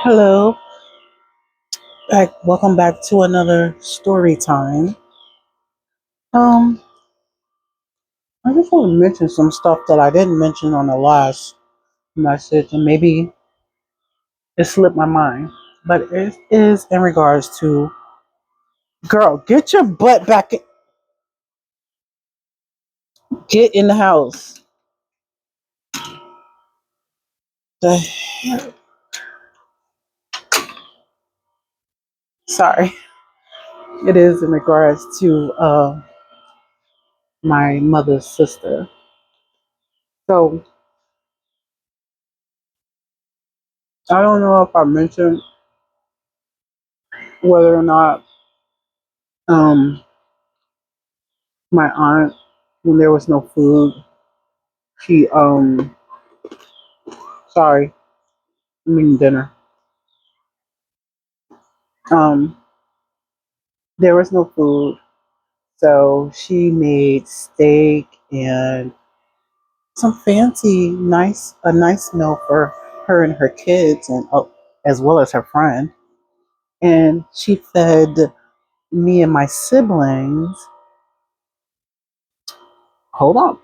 Hello, welcome back to another story time. Um, I just want to mention some stuff that I didn't mention on the last message, and maybe it slipped my mind. But it is in regards to, girl, get your butt back, get in the house. The, sorry, it is in regards to my mother's sister. So I don't know if I mentioned whether or not um my aunt, when there was no food, she sorry, I mean dinner. Um, there was no food, so she made steak and some a nice meal for her and her kids, and as well as her friend. And she fed me and my siblings. Hold on,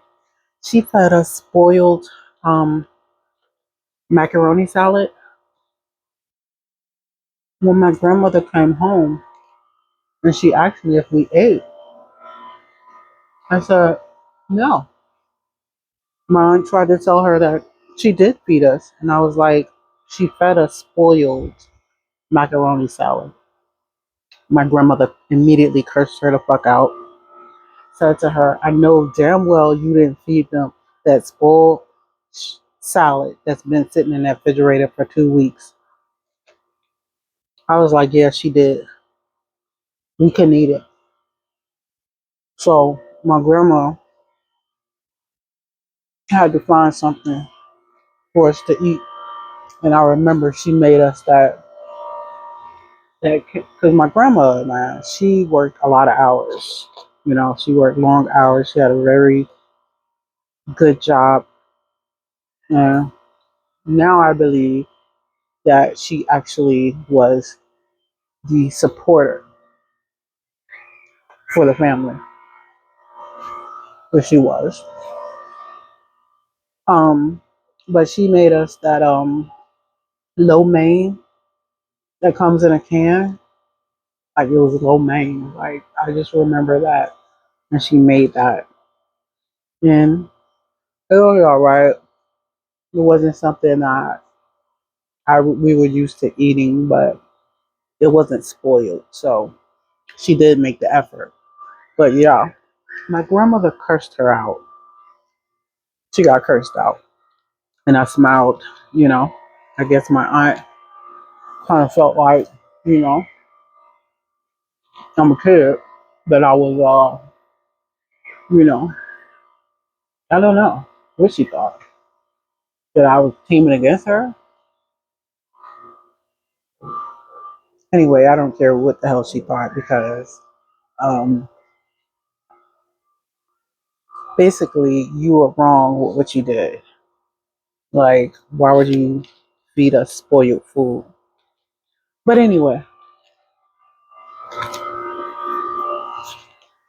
she fed us spoiled um macaroni salad. When my grandmother came home and she asked me if we ate, I said no. My aunt tried to tell her that she did feed us, and I was like, she fed us spoiled macaroni salad. My grandmother immediately cursed her the fuck out, said to her, I know damn well you didn't feed them that spoiled salad that's been sitting in that refrigerator for 2 weeks. I was like, yeah, she did. We couldn't eat it. So my grandma had to find something for us to eat. And I remember she made us that because my grandma, man, she worked a lot of hours. You know, she worked long hours. She had a very good job. And now I believe that she actually was the supporter for the family, which she was. Um, but she made us that lo mein that comes in a can. Like it was lo mein. Like I just remember that, and she made that, and it was all right. It wasn't something that we were used to eating, but it wasn't spoiled. So she did make the effort. But yeah, my grandmother cursed her out. She got cursed out. And I smiled, you know. I guess my aunt kind of felt like, you know, I'm a kid, that I was, you know, I don't know what she thought. That I was teaming against her. Anyway, I don't care what the hell she thought because um, basically you were wrong with what you did. Like, why would you feed us spoiled food? But anyway,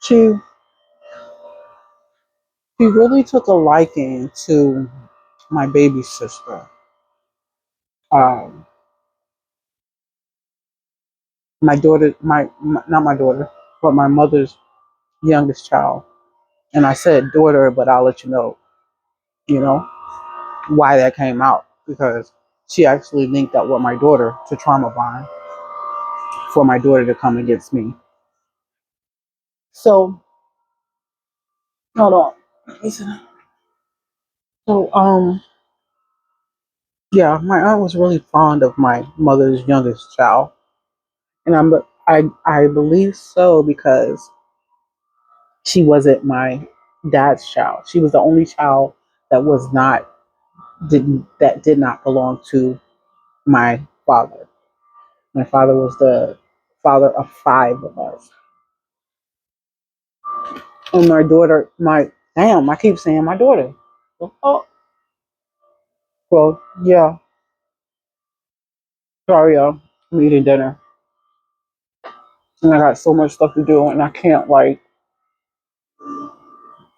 she she really took a liking to my baby sister. Um, my daughter, my not my daughter, but my mother's youngest child. And I said daughter, but I'll let you know, why that came out because she actually linked up with my daughter to trauma bond for my daughter to come against me. So hold on. So yeah, my aunt was really fond of my mother's youngest child, and I believe so because she wasn't my dad's child. She was the only child that was not did not belong to my father. My father was the father of five of us, and my daughter, my damn, I keep saying my daughter. Oh, well, yeah. sorry, y'all. I'm eating dinner. And I got so much stuff to do, and I can't, like,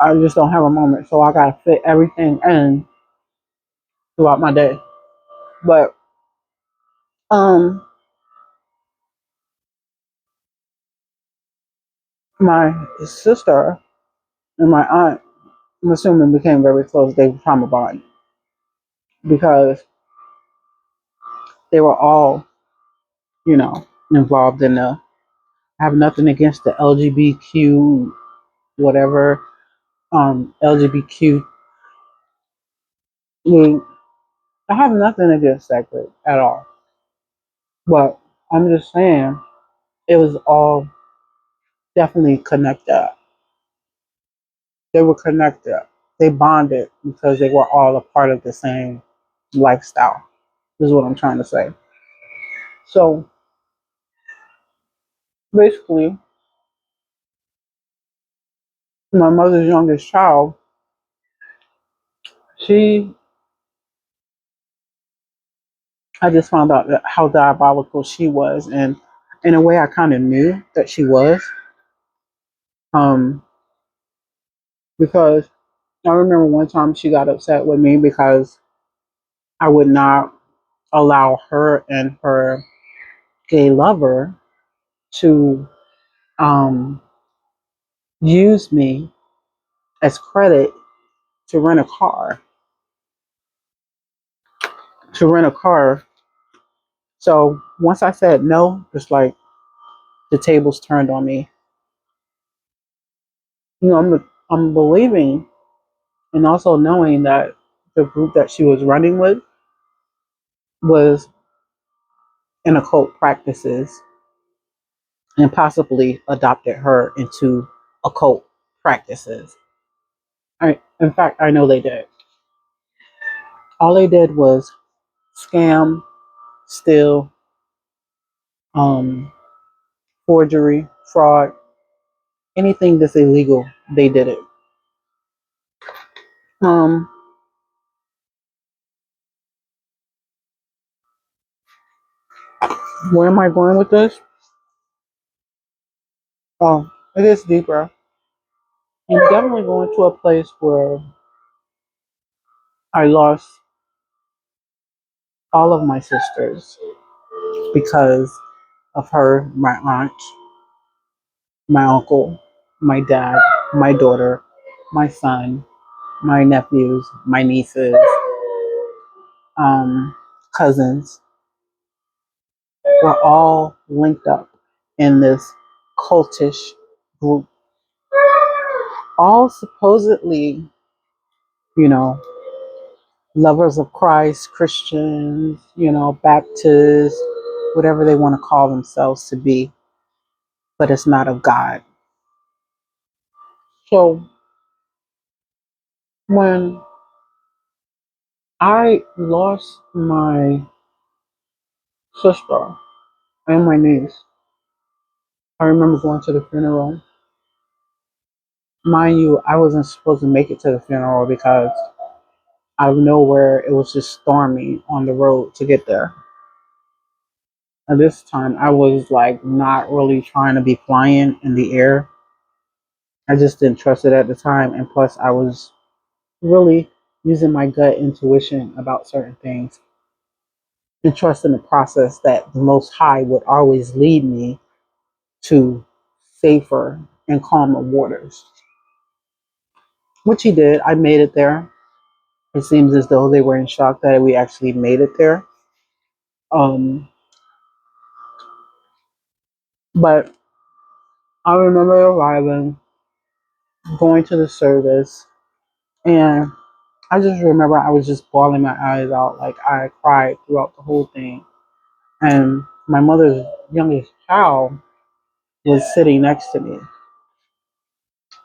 I just don't have a moment. So I gotta fit everything in throughout my day. But, um, my sister and my aunt, I'm assuming, became very close. They trauma bond because they were all, involved in the. I have nothing against the LGBTQ, whatever, LGBTQ. I have nothing against that group at all. But I'm just saying, it was all definitely connected. They were connected. They bonded because they were all a part of the same lifestyle. Is what I'm trying to say. So basically, my mother's youngest child, she, I just found out how diabolical she was, and in a way, I kind of knew that she was, um, because I remember one time she got upset with me because I would not allow her and her gay lover to um, use me as credit to rent a car. To rent a car. So once I said no, it's like the tables turned on me. I'm believing and also knowing that the group that she was running with was in occult practices and possibly adopted her into occult practices. In fact, I know they did. All they did was scam, steal, um, forgery, fraud, anything that's illegal. They did it. Um, where am I going with this? Oh, it is deeper. I'm definitely going to a place where I lost all of my sisters because of her, my aunt, my uncle, my dad, my daughter, my son, my nephews, my nieces, um, cousins were all linked up in this cultish group, all supposedly, you know, lovers of Christ, Christians, Baptists, whatever they want to call themselves to be, but it's not of God. So when I lost my sister and my niece, I remember going to the funeral. Mind you, I wasn't supposed to make it to the funeral because out of nowhere it was just stormy on the road to get there. At this time, I was like not really trying to be flying in the air. I just didn't trust it at the time, and plus, I was really using my gut intuition about certain things and trusting the process that the Most High would always lead me to safer and calmer waters, which He did. I made it there. It seems as though they were in shock that we actually made it there. Um, but I remember arriving, going to the service, and I just remember I was just bawling my eyes out. Like I cried throughout the whole thing. And my mother's youngest child was sitting next to me.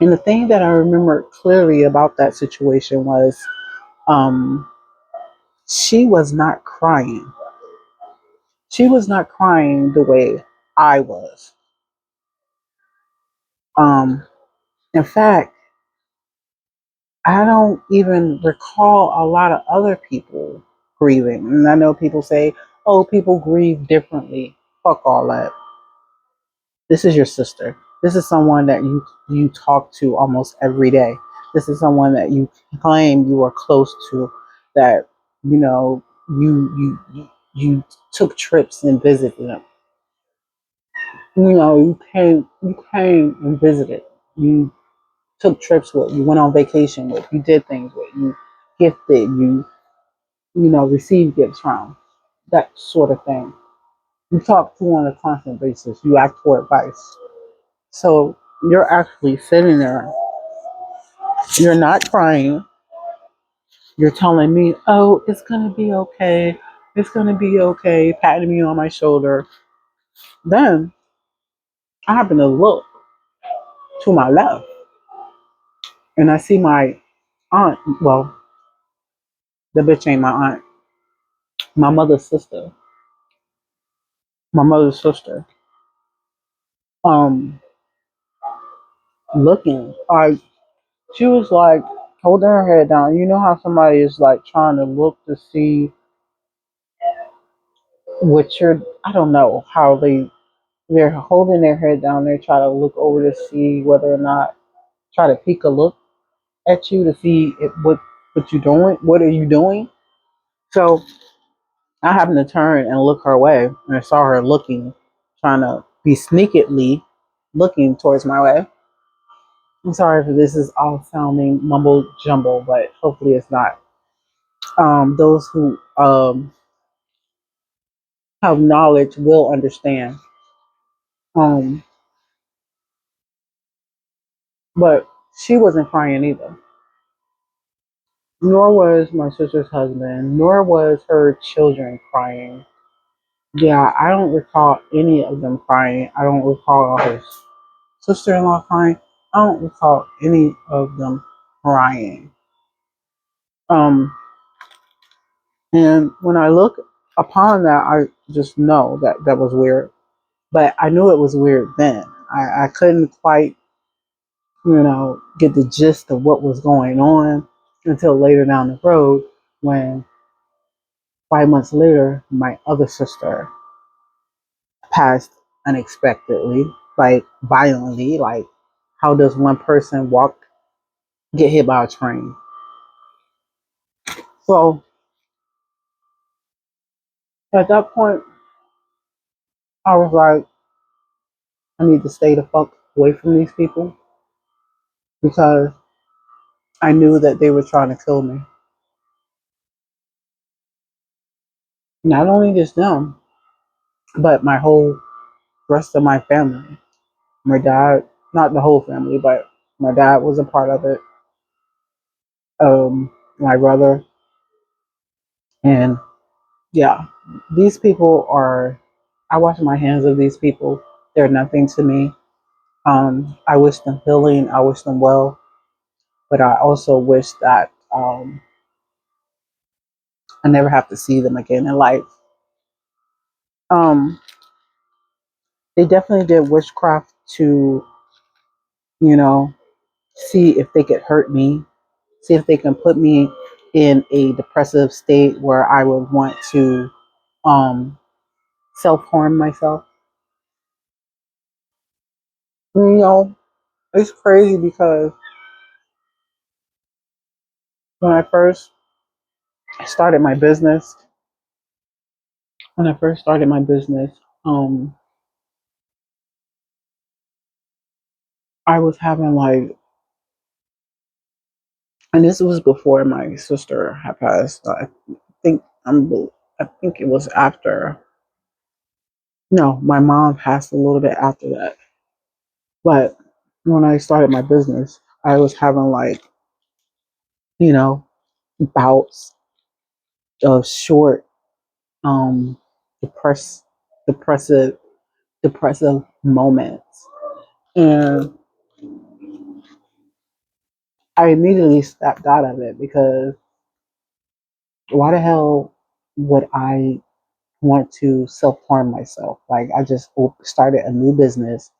And the thing that I remember clearly about that situation was um, she was not crying. She was not crying the way I was. Um, in fact, I don't even recall a lot of other people grieving. And I know people say, oh, people grieve differently. Fuck all that. This is your sister. This is someone that you talk to almost every day. This is someone that you claim you are close to, that you know you took trips and visited them. You know, you came and visited. You took trips with, you went on vacation with, you did things with, you gifted, you received gifts from, that sort of thing. You talk to on a constant basis. You ask for advice. So you're actually sitting there. You're not crying. You're telling me, "Oh, it's gonna be okay. It's gonna be okay." Patting me on my shoulder. Then I happen to look to my left, and I see my aunt. Well, the bitch ain't my aunt. My mother's sister. My mother's sister. Um, Looking. She was like holding her head down. You know how somebody is like trying to look to see what you're. I don't know how they're holding their head down. They try to look over to see whether or not, try to peek a look at you to see what you doing. What are you doing? So I happened to turn and look her way, and I saw her looking, trying to be sneakily looking towards my way. I'm sorry if this is all sounding mumble jumble, but hopefully it's not. Those who have knowledge will understand. Um, but she wasn't crying either, nor was my sister's husband, nor was her children crying. Yeah, I don't recall any of them crying. I don't recall her sister-in-law crying. I don't recall any of them crying. Um, and when I look upon that, I just know that that was weird. But I knew it was weird then. I couldn't quite, get the gist of what was going on until later down the road when 5 months later, my other sister passed unexpectedly, like violently. Like, how does one person get hit by a train? So at that point, I was like, I need to stay the fuck away from these people because I knew that they were trying to kill me. Not only just them, but my whole rest of my family. My dad, not the whole family, but my dad was a part of it. My brother, and yeah, these people are. I wash my hands of these people. They're nothing to me. I wish them healing. I wish them well, but I also wish that I never have to see them again in life. Um, they definitely did witchcraft to, you know, see if they could hurt me, see if they can put me in a depressive state where I would want to um, self harm myself. You know, it's crazy because when I first started my business, when I first started my business, um, I was having like, and this was before my sister had passed. Think I think it was after. No, my mom passed a little bit after that. But when I started my business, I was having like, you know, bouts of short, um, depress, depressive, depressive moments, and I immediately stepped out of it because why the hell would I want to self harm myself? Like, I just started a new business.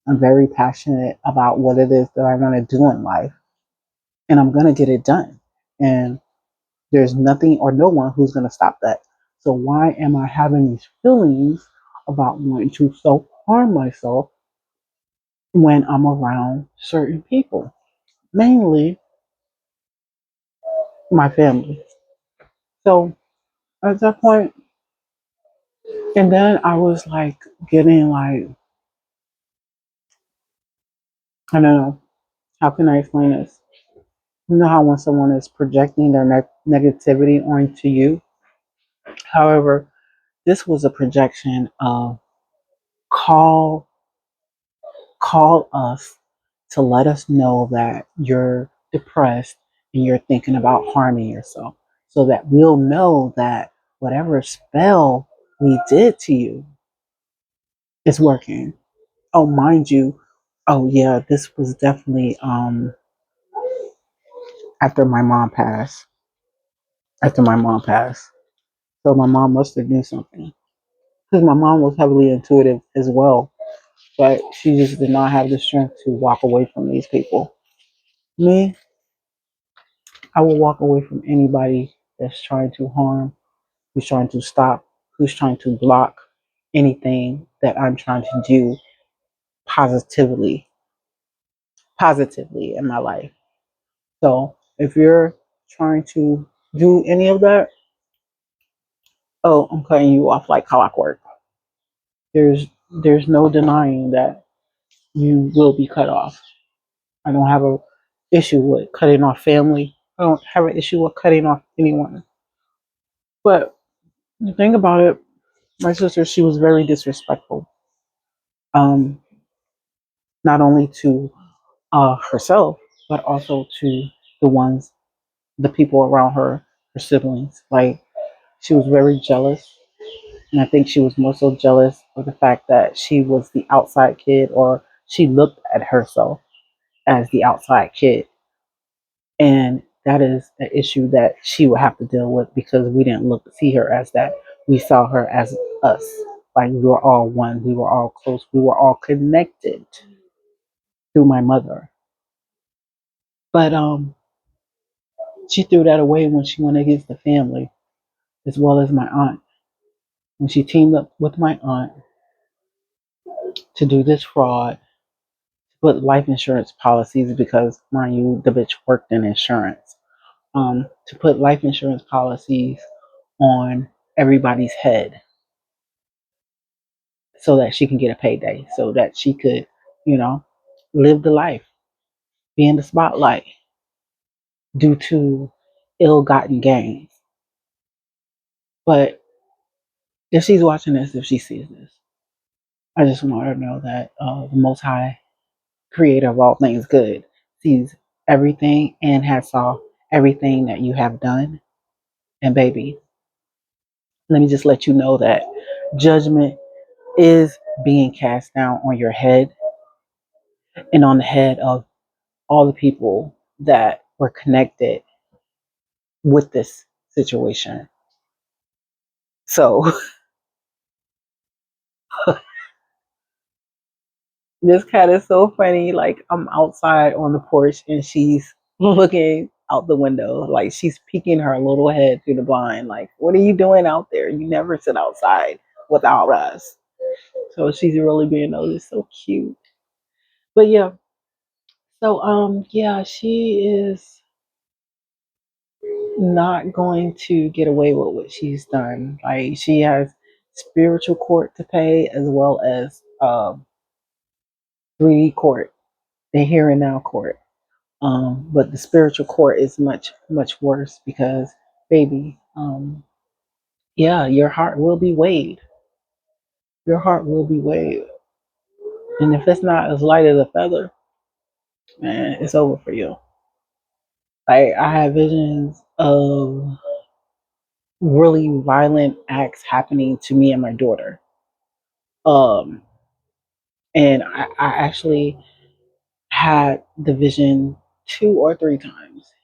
I'm very passionate about what it is that I want to do in life, and I'm going to get it done. And there's nothing or no one who's going to stop that. So why am I having these feelings about wanting to self harm myself when I'm around certain people? Mainly my family. So at that point, and then I was like getting like, I don't know, how can I explain this? You know how when someone is projecting their negativity onto you? However, this was a projection of call call us to let us know that you're depressed and you're thinking about harming yourself so that we'll know that whatever spell we did to you is working. Oh, mind you, oh yeah, this was definitely after my mom passed. After my mom passed. So my mom must have knew something. Because my mom was heavily intuitive as well, but she just did not have the strength to walk away from these people. Me, I will walk away from anybody that's trying to harm, who's trying to stop, who's trying to block anything that I'm trying to do positively, positively in my life. So if you're trying to do any of that, oh, I'm cutting you off like clockwork. There's no denying that you will be cut off. I don't have a issue with cutting off family. I don't have an issue with cutting off anyone. But the thing about it, my sister, she was very disrespectful. Um, Not only to herself, but also to the ones, the people around her, her siblings. Like she was very jealous, and I think she was more so jealous of the fact that she was the outside kid, or she looked at herself as the outside kid. And that is an issue that she would have to deal with because we didn't look see her as that. We saw her as us. Like we were all one. We were all close. We were all connected through my mother. But she threw that away when she went against the family as well as my aunt. When she teamed up with my aunt to do this fraud, to put life insurance policies, because mind you, the bitch worked in insurance. To put life insurance policies on everybody's head so that she can get a payday, so that she could, you know, live the life, be in the spotlight due to ill-gotten gains. But if she's watching this, if she sees this, I just want her to know that the Most High, Creator of all things good, sees everything and has saw everything that you have done. And baby, let me just let you know that judgment is being cast down on your head and on the head of all the people that were connected with this situation. So this cat is so funny. Like I'm outside on the porch and she's looking out the window, like she's peeking her little head through the blind. Like, what are you doing out there? You never sit outside without us. So she's really being noticed. So cute. But yeah. So yeah, she is not going to get away with what she's done. Like she has spiritual court to pay as well as 3D court, the here and now court. But the spiritual court is much worse because, baby, yeah, your heart will be weighed. Your heart will be weighed, and if it's not as light as a feather, man, it's over for you. Like I have visions of really violent acts happening to me and my daughter. Um, and I actually had the vision 2 or 3 times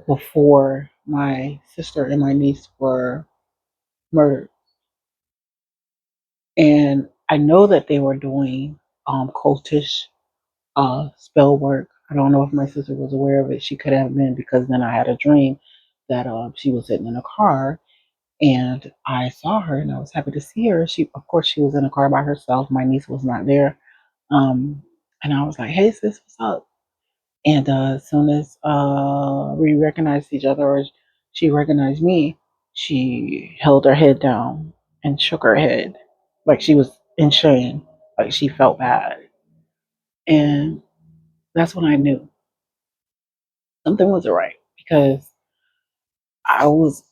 before my sister and my niece were murdered. And I know that they were doing cultish spell work. I don't know if my sister was aware of it. She could have been, because then I had a dream that she was sitting in a car, and I saw her, and I was happy to see her. She, of course, she was in a car by herself. My niece was not there, um, and I was like, "Hey, sis, what's up?" And as soon as we recognized each other, or she recognized me, she held her head down and shook her head like she was in shame, like she felt bad. And that's when I knew something wasn't right, because I was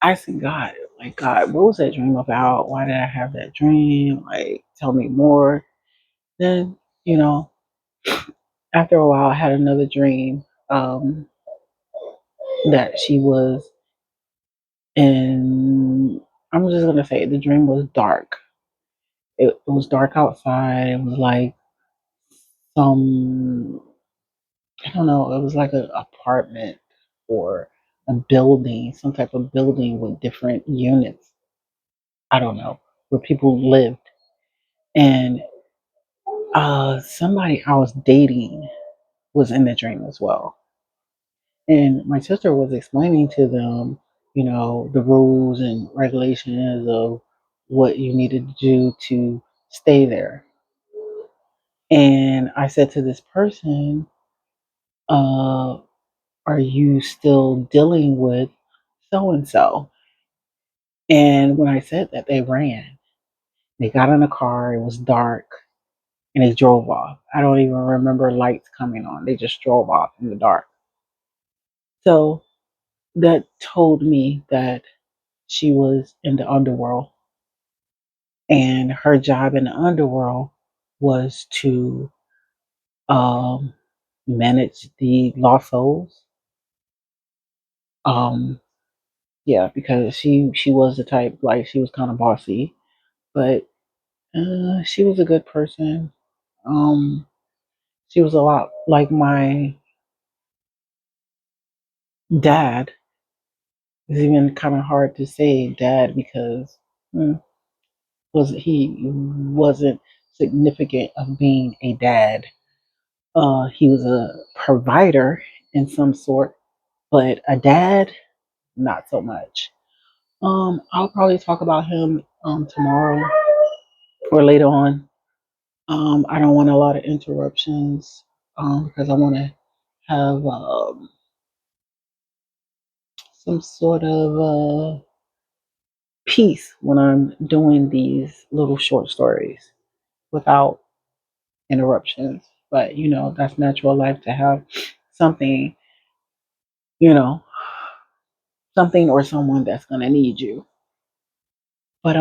asking God, like, God, what was that dream about? Why did I have that dream? Like, tell me more. Then, you know, after a while, I had another dream, that she was in. I'm just gonna say the dream was dark. It was dark outside. It was like some, I don't know. It was like an apartment or a building, some type of building with different units. I don't know, where people lived. And somebody I was dating was in the dream as well. And my sister was explaining to them, the rules and regulations of what you needed to do to stay there. And I said to this person, uh, are you still dealing with so and so? And when I said that, they ran. They got in a car, it was dark, and they drove off. I don't even remember lights coming on. They just drove off in the dark. So that told me that she was in the underworld, and her job in the underworld was to um, manage the lost souls. Um, yeah, because she was the type, like, she was kind of bossy, but she was a good person. Um, she was a lot like my dad. It's even kind of hard to say dad because mm, he wasn't significant of being a dad. He was a provider in some sort, but a dad, not so much. I'll probably talk about him tomorrow or later on. I don't want a lot of interruptions because I want to have some sort of peace when I'm doing these little short stories without interruptions. But that's natural life to have something, you know, something or someone that's gonna need you. But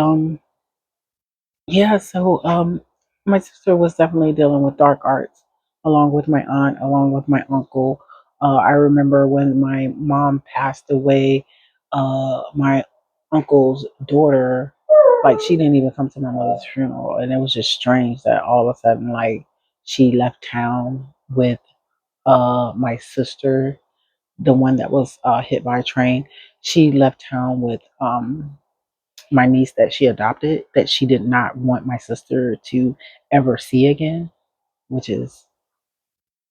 yeah, so my sister was definitely dealing with dark arts along with my aunt, along with my uncle. I remember when my mom passed away, my uncle's daughter, like, she didn't even come to my mother's funeral, and it was just strange that all of a sudden, like, she left town with my sister, the one that was hit by a train. She left town with my niece that she adopted, that she did not want my sister to ever see again, which is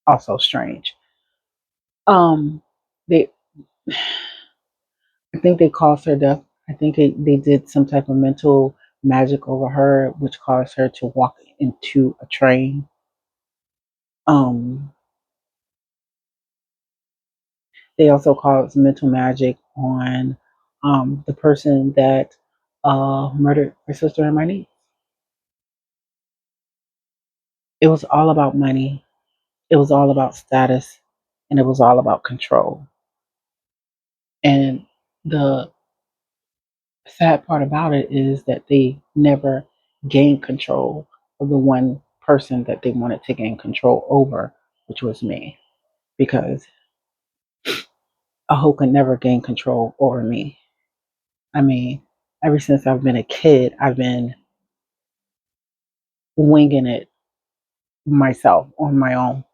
also strange. Um, they, I think they caused her death. I think they did some type of mental magic over her, which caused her to walk into a train. Um, they also caused mental magic on the person that murdered my sister and my niece. It was all about money. It was all about status, and it was all about control. And the sad part about it is that they never gained control of the one person that they wanted to gain control over, which was me. Because Ahoka never gained control over me. I mean, ever since I've been a kid, I've been winging it myself on my own.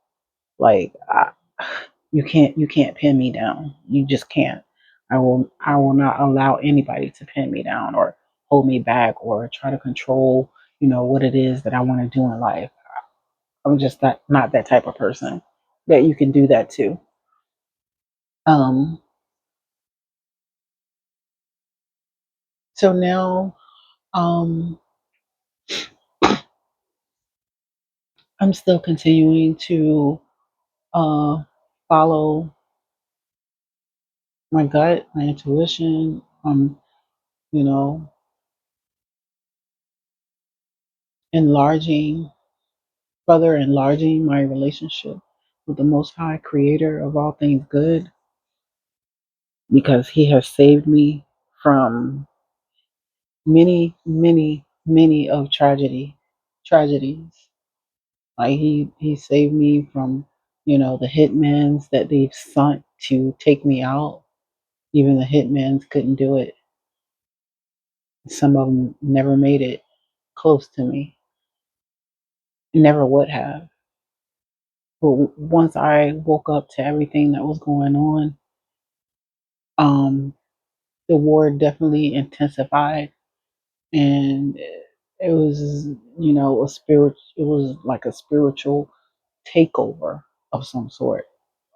Like, you can't pin me down. You just can't. I will not allow anybody to pin me down or hold me back or try to control, what it is that I want to do in life. I'm just not that type of person that you can do that to. Um So now, um, I'm still continuing to uh, follow my gut, my intuition. You know, enlarging, further enlarging my relationship with the Most High Creator of all things good, because He has saved me from many, many, many of tragedies. Like he saved me from, the hitmans that they've sent to take me out. Even the hitmans couldn't do it. Some of them never made it close to me. Never would have. But once I woke up to everything that was going on, um, the war definitely intensified, and it was, a spirit. It was like a spiritual takeover of some sort.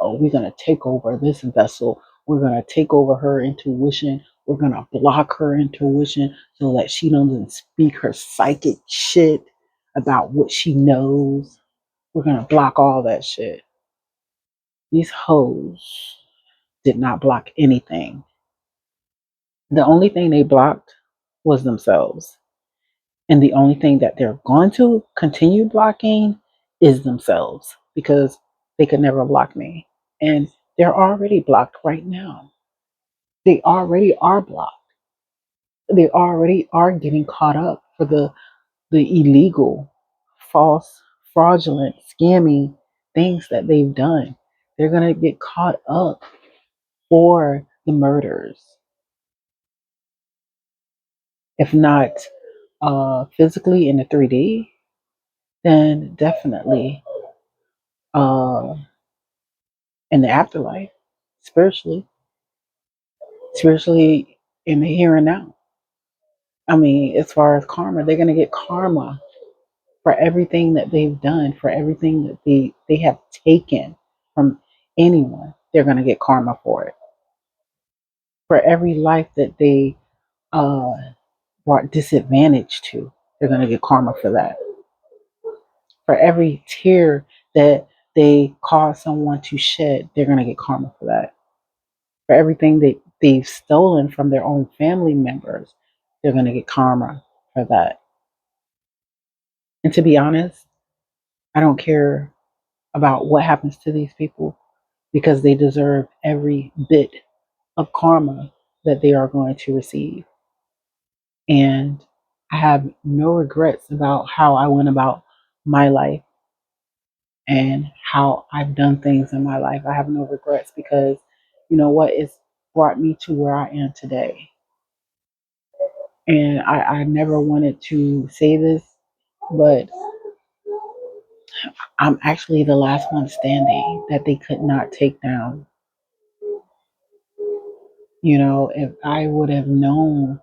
Oh, we're gonna take over this vessel. We're gonna take over her intuition. We're gonna block her intuition so that she doesn't speak her psychic shit about what she knows. We're gonna block all that shit. These hoes did not block anything. The only thing they blocked was themselves. And the only thing that they're going to continue blocking is themselves, because they could never block me. And they're already blocked right now. They already are blocked. They already are getting caught up for the illegal, false, fraudulent, scammy things that they've done. They're going to get caught up for the murders, if not physically in the 3D, then definitely uh, in the afterlife, spiritually, spiritually in the here and now. I mean, as far as karma, they're going to get karma for everything that they've done, for everything that they have taken from anyone. They're going to get karma for it. For every life that they uh, brought disadvantage to, they're going to get karma for that. For every tear that they caused someone to shed, they're going to get karma for that. For everything that they've stolen from their own family members, they're going to get karma for that. And to be honest, I don't care about what happens to these people, because they deserve every bit of karma that they are going to receive. And I have no regrets about how I went about my life and how I've done things in my life. I have no regrets, because you know what? It's brought me to where I am today. And I never wanted to say this, but I'm actually the last one standing that they could not take down. If I would have known,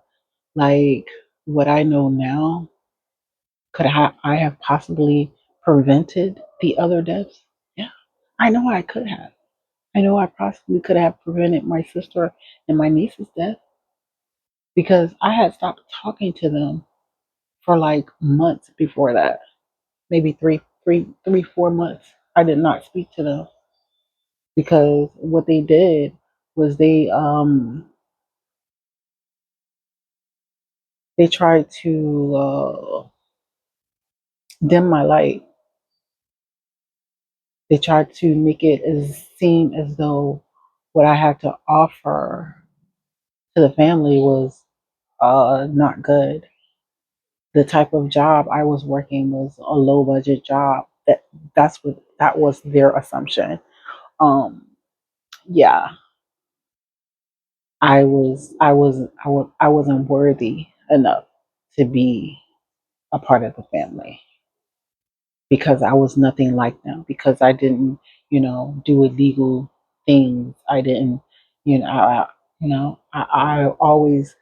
like, what I know now, could I have possibly prevented the other deaths? Yeah, I know I could have. I know I possibly could have prevented my sister and my niece's death, because I had stopped talking to them for like months before that. Maybe 4 months. I did not speak to them, because what they did was they tried to dim my light. They tried to make it seem as though what I had to offer to the family was not good. The type of job I was working was a low budget job. That was their assumption. Um, yeah, I wasn't worthy enough to be a part of the family, because I was nothing like them, because I didn't, do illegal things. I didn't, I always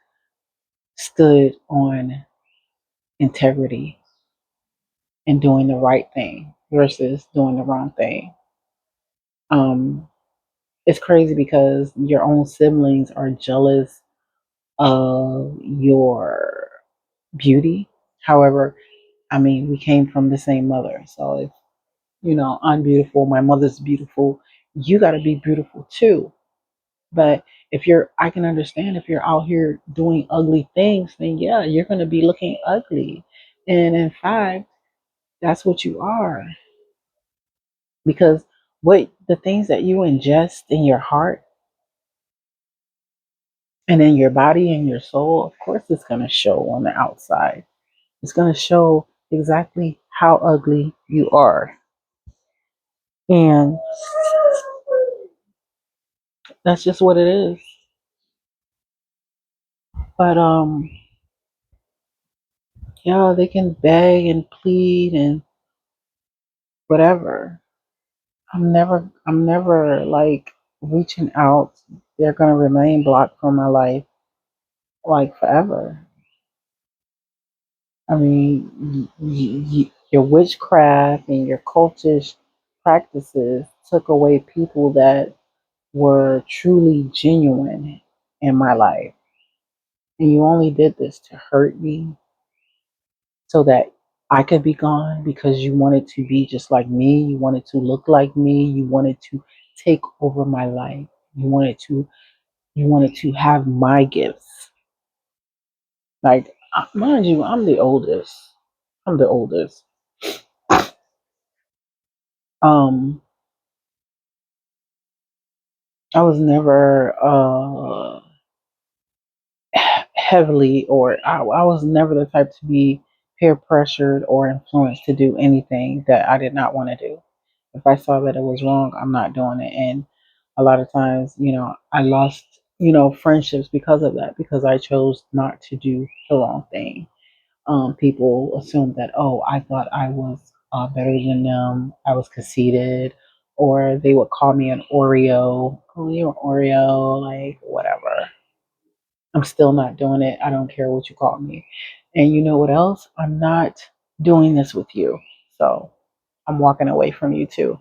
stood on integrity and doing the right thing versus doing the wrong thing. Um, it's crazy because your own siblings are jealous of your beauty. However, I mean, we came from the same mother. So if, I'm beautiful, my mother's beautiful, you got to be beautiful too. But if I can understand if you're out here doing ugly things, then yeah, you're going to be looking ugly. And in fact, that's what you are. Because what the things that you ingest in your heart and in your body and your soul, of course, it's going to show on the outside. It's going to show exactly how ugly you are. And that's just what it is. But yeah, they can beg and plead and whatever. I'm never like reaching out. They're gonna remain blocked from my life like forever. I mean, your witchcraft and your cultish practices took away people that were truly genuine in my life. And you only did this to hurt me so that I could be gone because you wanted to be just like me. You wanted to look like me. You wanted to take over my life. You wanted to have my gifts. Like, mind you, I'm the oldest. I'm the oldest. Um, I was never heavily, or I was never the type to be peer pressured or influenced to do anything that I did not want to do. If I saw that it was wrong, I'm not doing it. And a lot of times, I lost, friendships because of that, because I chose not to do the wrong thing. People assumed that, oh, I thought I was better than them. I was conceited, or they would call me an Oreo. Oh, you're an Oreo, like whatever. I'm still not doing it. I don't care what you call me. And you know what else? I'm not doing this with you. So I'm walking away from you too.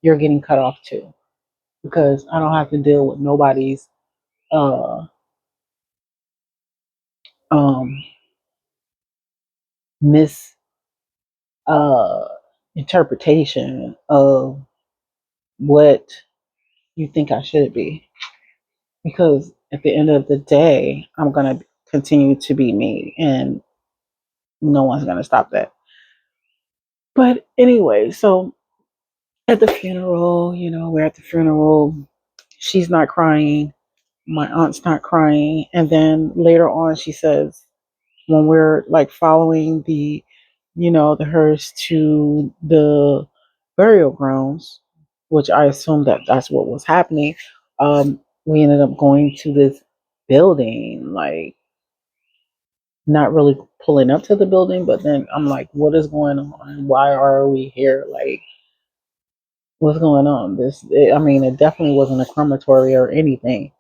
You're getting cut off too. Because I don't have to deal with nobody's uh um mis uh interpretation of what you think I should be. Because at the end of the day, I'm gonna continue to be me and no one's gonna stop that. But anyway, so at the funeral, we're at the funeral. She's not crying. My aunt's not crying. And then later on, she says, when we're like following the hearse to the burial grounds, which I assumed that that's what was happening, we ended up going to this building, like not really pulling up to the building, but then I'm like, what is going on? Why are we here? Like, what's going on? I mean, it definitely wasn't a crematory or anything.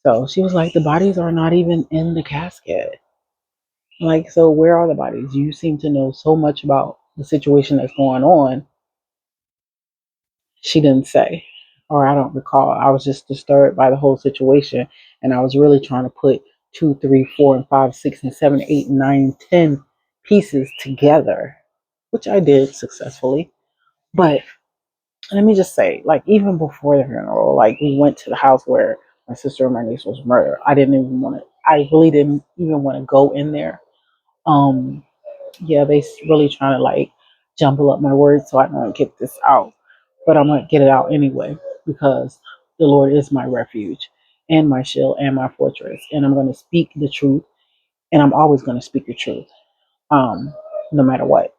So she was like, the bodies are not even in the casket. Like, so where are the bodies? You seem to know so much about the situation that's going on. She didn't say, or I don't recall. I was just disturbed by the whole situation, and I was really trying to put two, three, four, and five, six, and seven, eight, nine, 10 pieces together, which I did successfully. But let me just say, like, even before the funeral, like, we went to the house where my sister and my niece was murdered. I really didn't even want to go in there. Um, yeah, they really trying to like jumble up my words so I don't get this out. But I'm gonna get it out anyway because the Lord is my refuge and my shield and my fortress. And I'm gonna speak the truth, and I'm always gonna speak the truth. No matter what.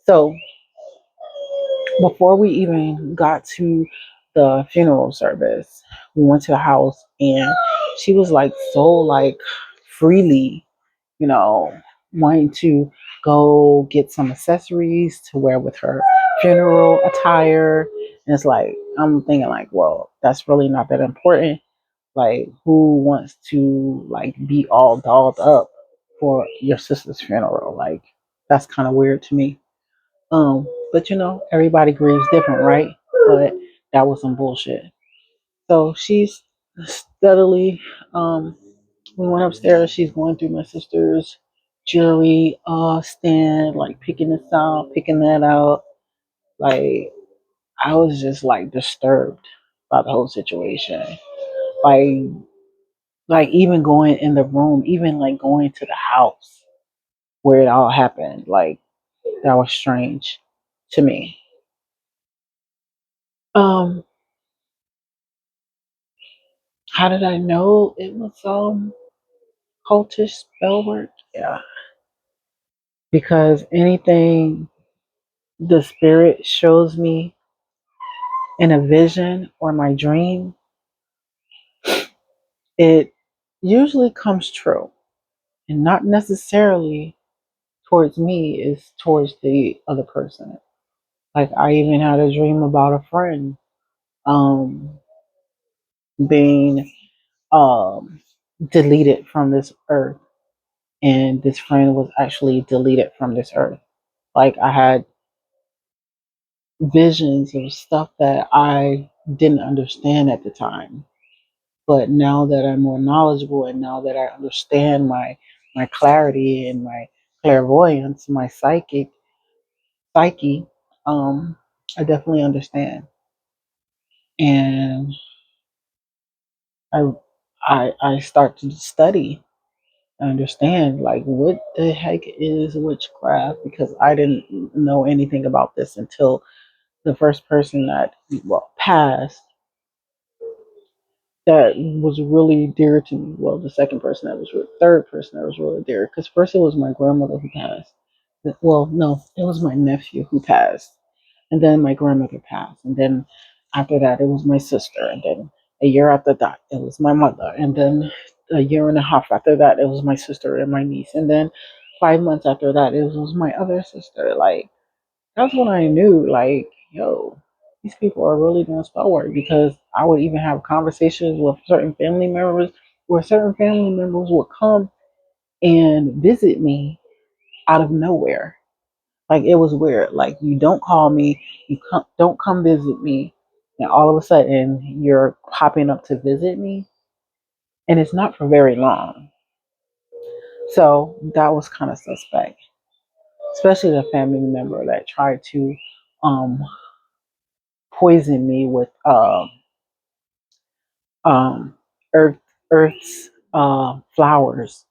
So before we even got to the funeral service, we went to the house and she was like so like freely, you know, wanting to go get some accessories to wear with her funeral attire. And it's like I'm thinking like, well, that's really not that important. Like who wants to like be all dolled up for your sister's funeral? Like that's kind of weird to me. But everybody grieves different, right? But that was some bullshit. So she's steadily um We went upstairs. She's going through my sister's jewelry stand, like picking this out, picking that out. Like I was just like disturbed by the whole situation. Like like even going in the room, even like going to the house where it all happened, like that was strange to me. Um, how did I know it was cultish spell work? Yeah, because anything the spirit shows me in a vision or my dream, it usually comes true, and not necessarily towards me, is towards the other person. Like I even had a dream about a friend um being um deleted from this earth, and this friend was actually deleted from this earth. Like I had visions of stuff that I didn't understand at the time, but now that I'm more knowledgeable and now that I understand my clarity and my clairvoyance, my psyche, um I definitely understand. And I I start to study, understand like what the heck is witchcraft, because I didn't know anything about this until the first person that passed, that was really dear to me. Well, the second person that was third person that was really dear, because first it was my grandmother who passed. Well, no, it was my nephew who passed, and then my grandmother passed, and then after that it was my sister, and then a year after that it was my mother, and then a year and a half after that it was my sister and my niece, and then 5 months after that it was my other sister. Like that's when I knew, like, yo, these people are really doing spell work, because I would even have conversations with certain family members where certain family members would come and visit me out of nowhere. Like it was weird. Like you don't call me, don't come visit me, and all of a sudden you're popping up to visit me, and it's not for very long. So that was kind of suspect, especially the family member that tried to um, poison me with um, earth earth's flowers.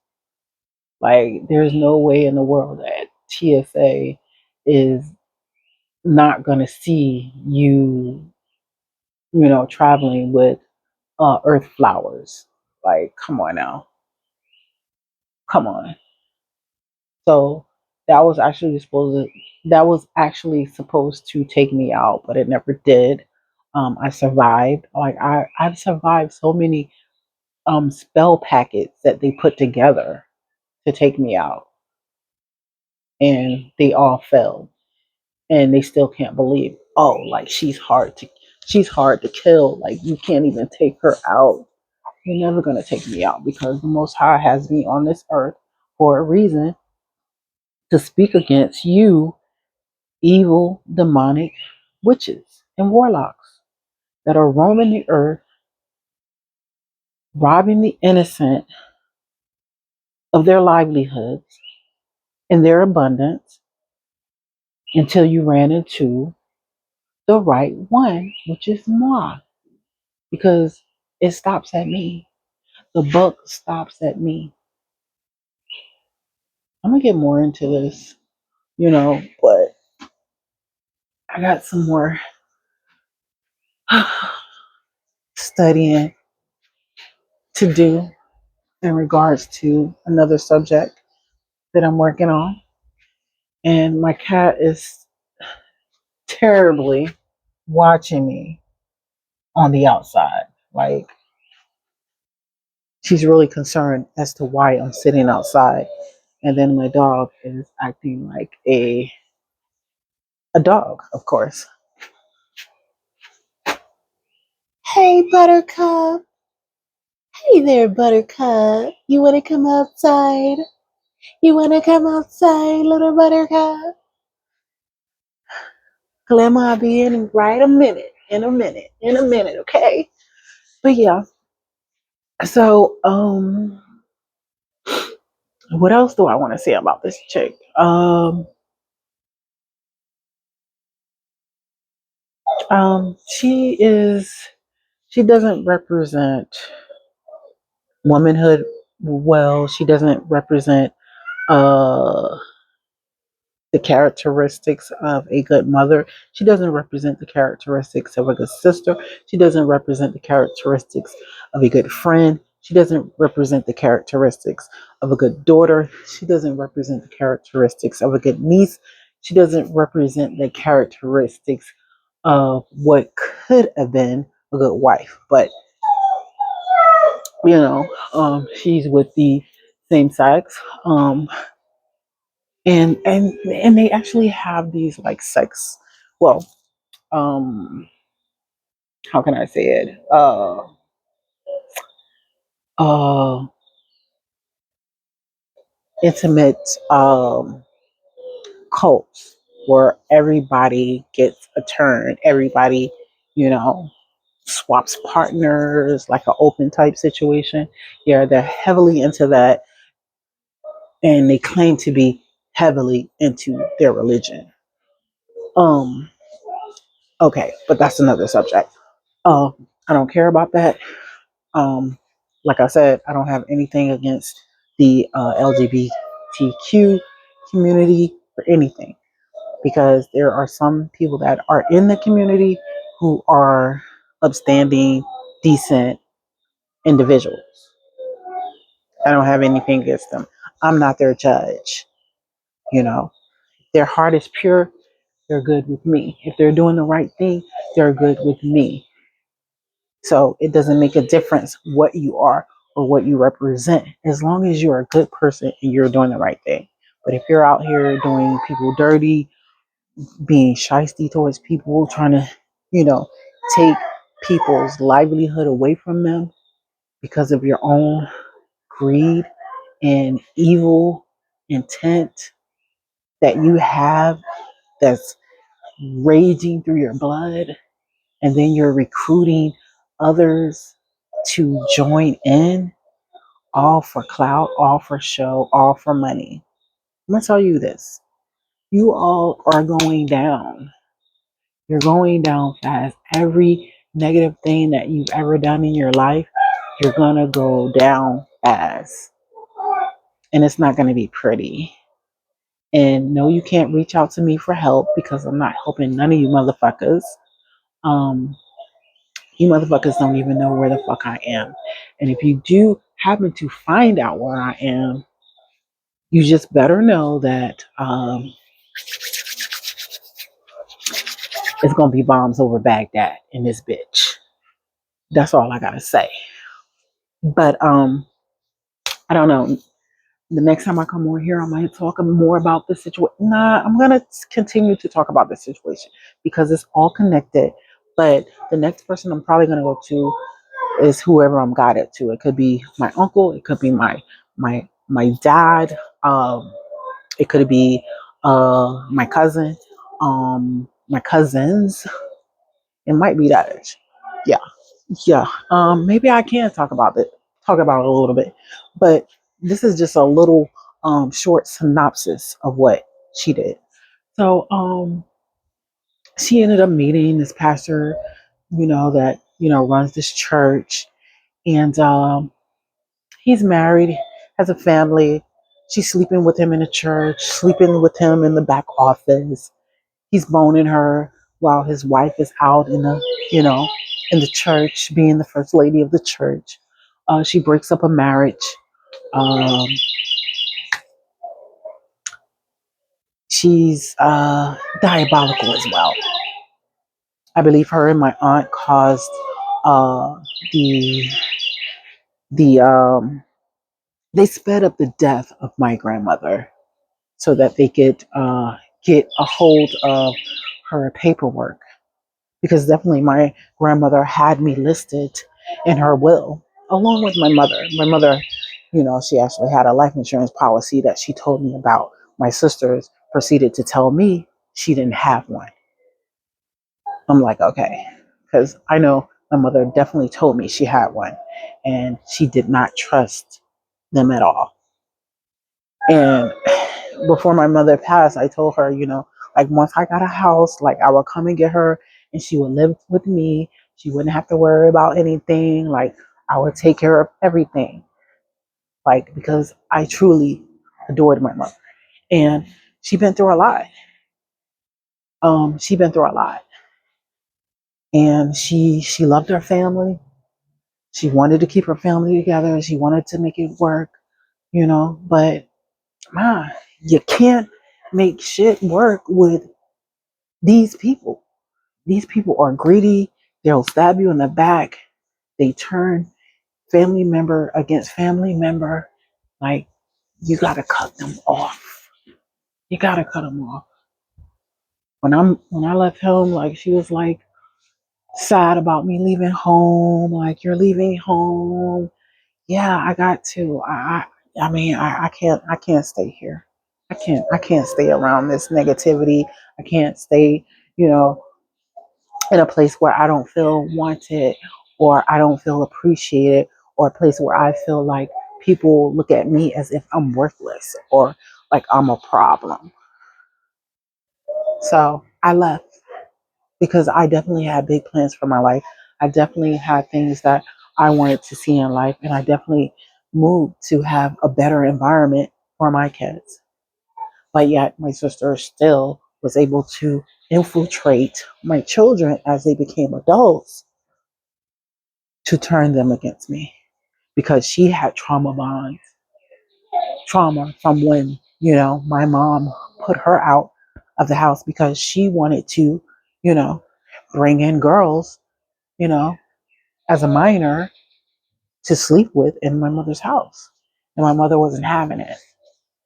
Like there's no way in the world that TSA is not gonna see you, traveling with earth flowers. Like, come on now, come on. So that was actually supposed to take me out, but it never did. I survived. Like I've survived so many spell packets that they put together to take me out, and they all failed, and they still can't believe. Oh, like she's hard to kill. Like you can't even take her out. You're never gonna take me out, because the Most High has me on this earth for a reason, to speak against you, evil, demonic witches and warlocks that are roaming the earth, robbing the innocent of their livelihoods and their abundance, until you ran into the right one, which is moi, because it stops at me. The buck stops at me. I'm gonna get more into this, but I got some more studying to do in regards to another subject that I'm working on. And my cat is terribly watching me on the outside. Like, she's really concerned as to why I'm sitting outside. And then my dog is acting like a dog, of course. Hey, Buttercup. Hey there, Buttercup. You want to come outside? You want to come outside, little Buttercup? Grandma, I'll be in right a minute. In a minute, okay? But yeah. So, What else do I want to say about this chick? She is. She doesn't represent womanhood well. She doesn't represent uh the characteristics of a good mother. She doesn't represent the characteristics of a good sister. She doesn't represent the characteristics of a good friend. She doesn't represent the characteristics of a good daughter. She doesn't represent the characteristics of a good niece. She doesn't represent the characteristics of what could have been a good wife. But she's with the same sex. And they actually have these like sex, well, um how can I say it, uh intimate cults where everybody gets a turn, everybody, you know swaps partners, like an open type situation. Yeah, they're heavily into that, and they claim to be heavily into their religion. um okay, but that's another subject. I don't care about that. Um, like I said, I don't have anything against the LGBTQ community or anything, because there are some people that are in the community who are upstanding, decent individuals. I don't have anything against them. I'm not their judge. You know, their heart is pure. They're good with me. If they're doing the right thing, they're good with me. So it doesn't make a difference what you are or what you represent, as long as you're a good person and you're doing the right thing. But if you're out here doing people dirty, being shisty towards people, trying to, you know, take people's livelihood away from them because of your own greed and evil intent that you have, that's raging through your blood, and then you're recruiting others to join in, all for clout, all for show, all for money. I'm gonna tell you this: you all are going down. You're going down fast. Every negative thing that you've ever done in your life, you're gonna go down fast, and it's not gonna be pretty. And no, you can't reach out to me for help, because I'm not helping none of you motherfuckers. Um, You motherfuckers don't even know where the fuck I am. And if you do happen to find out where I am, you just better know that it's gonna be bombs over Baghdad in this bitch. That's all I gotta say. But I don't know. The next time I come on here, I might talk more about the situation. Nah, I'm gonna continue to talk about the situation because it's all connected. But the next person I'm probably gonna go to is whoever I'm guided to. It could be my uncle. It could be my dad. It could be my cousin. My cousins. It might be that. Yeah, yeah. Maybe I can talk about it a little bit, but this is just a little short synopsis of what she did. So she ended up meeting this pastor, that runs this church, and he's married, has a family. She's sleeping with him in the church, sleeping with him in the back office. He's boning her while his wife is out you know, in the church, being the first lady of the church. She breaks up a marriage. Um, she's diabolical as well. I believe her and my aunt caused uh, the the they sped up the death of my grandmother so that they could get a hold of her paperwork, because definitely my grandmother had me listed in her will along with my mother. My mother, she actually had a life insurance policy that she told me about. My sisters proceeded to tell me she didn't have one. I'm like, okay, because I know my mother definitely told me she had one, and she did not trust them at all. And before my mother passed, I told her, like once I got a house, like I would come and get her and she would live with me. She wouldn't have to worry about anything. Like I would take care of everything. Like because I truly adored my mother. And she been through a lot. She been through a lot. And she loved her family. She wanted to keep her family together. She wanted to make it work, but man, you can't make shit work with these people. These people are greedy. They'll stab you in the back. They turn family member against family member. Like, you gotta cut them off. You gotta cut them off. When I left home, like she was like sad about me leaving home. Like you're leaving home. Yeah, I got to. I mean, I can't stay here. I can't stay around this negativity. I can't stay, you know, in a place where I don't feel wanted or I don't feel appreciated or a place where I feel like people look at me as if I'm worthless or like I'm a problem. So I left because I definitely had big plans for my life. I definitely had things that I wanted to see in life, and I definitely moved to have a better environment for my kids. But yet, my sister still was able to infiltrate my children as they became adults to turn them against me because she had trauma from when, my mom put her out of the house because she wanted to, you know, bring in girls, you know, as a minor to sleep with in my mother's house. And my mother wasn't having it.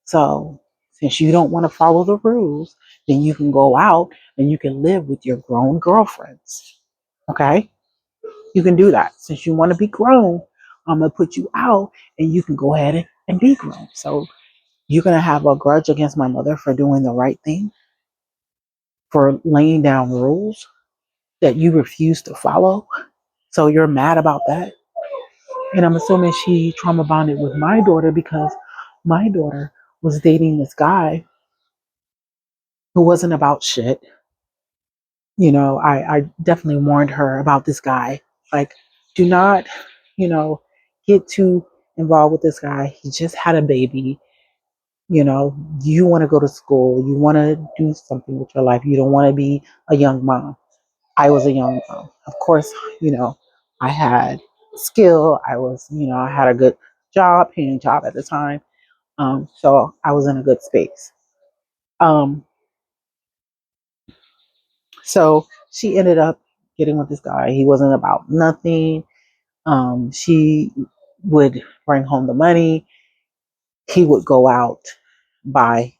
So, since you don't want to follow the rules, then you can go out and you can live with your grown girlfriends. Okay? You can do that. Since you want to be grown, I'm going to put you out and you can go ahead and be grown. So, you're going to have a grudge against my mother for doing the right thing, for laying down rules that you refuse to follow. So, you're mad about that. And I'm assuming she trauma bonded with my daughter because my daughter was dating this guy who wasn't about shit. I definitely warned her about this guy. Like, do not, you know, get too involved with this guy. He just had a baby. You want to go to school. You want to do something with your life. You don't want to be a young mom. I was a young mom. Of course, I had skill. I had a good job, paying job at the time. So I was in a good space. Um, so she ended up getting with this guy. He wasn't about nothing. She would bring home the money. He would go out, buy,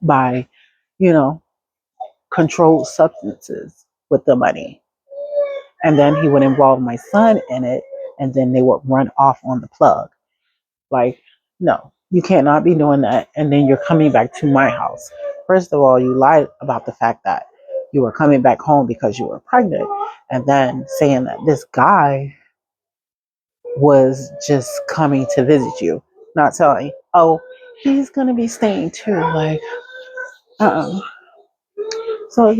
buy, you know, controlled substances with the money. And then he would involve my son in it. And then they would run off on the plug. Like, no, you cannot be doing that. And then you're coming back to my house. First of all, you lied about the fact that you were coming back home because you were pregnant. And then saying that this guy was just coming to visit you, not telling, oh, he's going to be staying too. Like, uh-uh. So,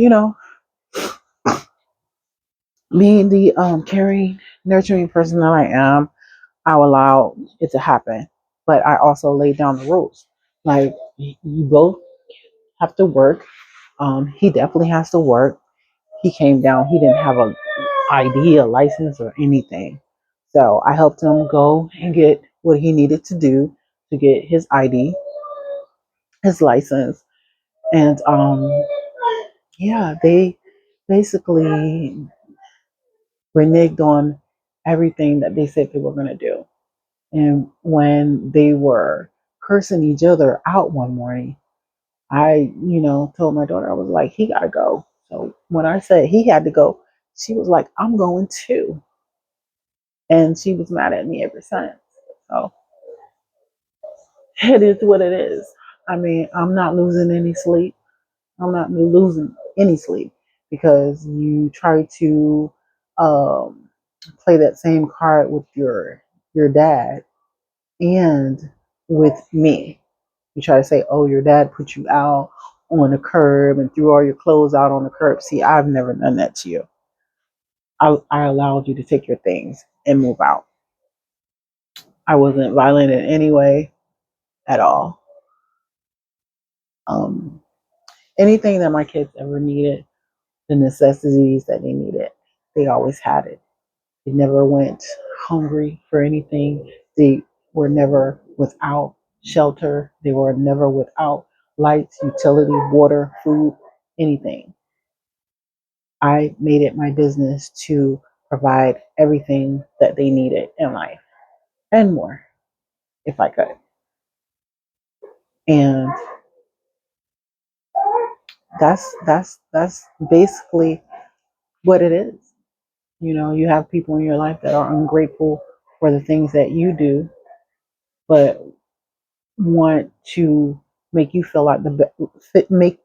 being the caring, nurturing person that I am, I allow it to happen. But I also laid down the rules. Like, you both have to work. He definitely has to work. He came down. He didn't have a ID, a license, or anything. So I helped him go and get what he needed to do to get his ID, his license, and yeah, they basically reneged on everything that they said they were going to do. And when they were cursing each other out one morning, I, told my daughter, I was like, he got to go. So when I said he had to go, she was like, I'm going too. And she was mad at me ever since. So it is what it is. I mean, I'm not losing any sleep. I'm not losing any sleep because you try to um, play that same card with your dad and with me. You try to say, oh, your dad put you out on the curb and threw all your clothes out on the curb. See, I've never done that to you. I allowed you to take your things and move out. I wasn't violent in any way at all. Um, Anything that my kids ever needed, the necessities that they needed, they always had it. They never went hungry for anything. They were never without shelter. They were never without lights, utility, water, food, anything. I made it my business to provide everything that they needed in life and more if I could. And that's basically what it is. You know, you have people in your life that are ungrateful for the things that you do, but want to make you feel like make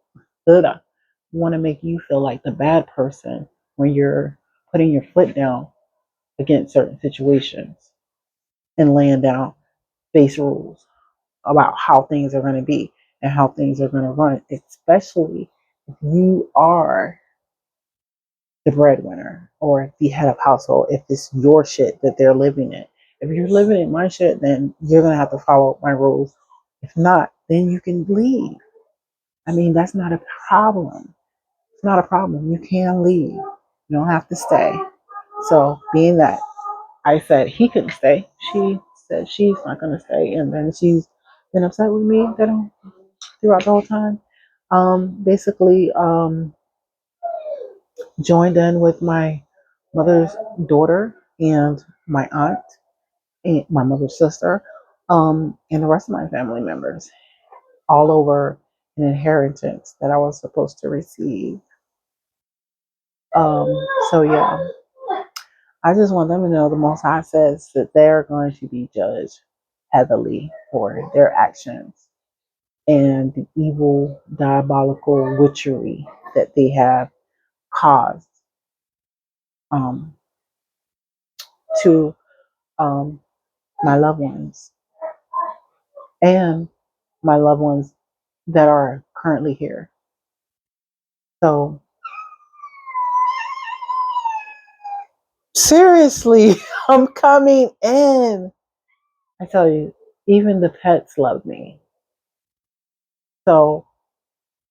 want to make you feel like the bad person when you're putting your foot down against certain situations and laying down base rules about how things are going to be and how things are going to run, especially if you are the breadwinner or the head of household, if it's your shit that they're living in. If you're living in my shit, then you're going to have to follow my rules. If not, then you can leave. I mean, that's not a problem. It's not a problem. You can leave. You don't have to stay. So, being that I said he couldn't stay, she said she's not going to stay. And then she's been upset with me throughout the whole time. Basically, joined in with my mother's daughter and my aunt and my mother's sister, and the rest of my family members, all over an inheritance that I was supposed to receive. Um, so yeah, I just want them to know the Most High says that they're going to be judged heavily for their actions and the evil, diabolical witchery that they have caused um, to um, my loved ones and my loved ones that are currently here. So seriously, I'm coming in. I tell you, even the pets love me. So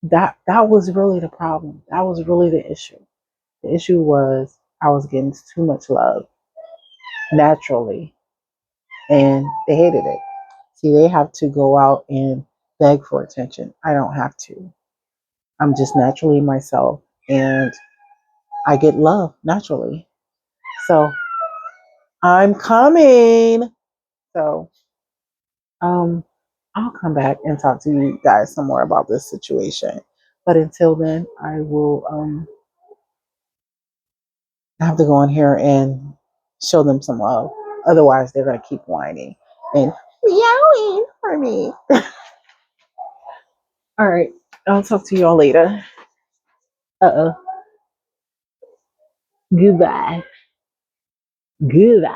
that was really the problem. That was really the issue. The issue was I was getting too much love naturally, and they hated it. See, they have to go out and beg for attention. I don't have to. I'm just naturally myself, and I get love naturally. So I'm coming. So um, I'll come back and talk to you guys some more about this situation. But until then, I will have to go in here and show them some love. Otherwise, they're going to keep whining and meowing for me. All right. I'll talk to you all later. Uh oh. Goodbye. Goodbye.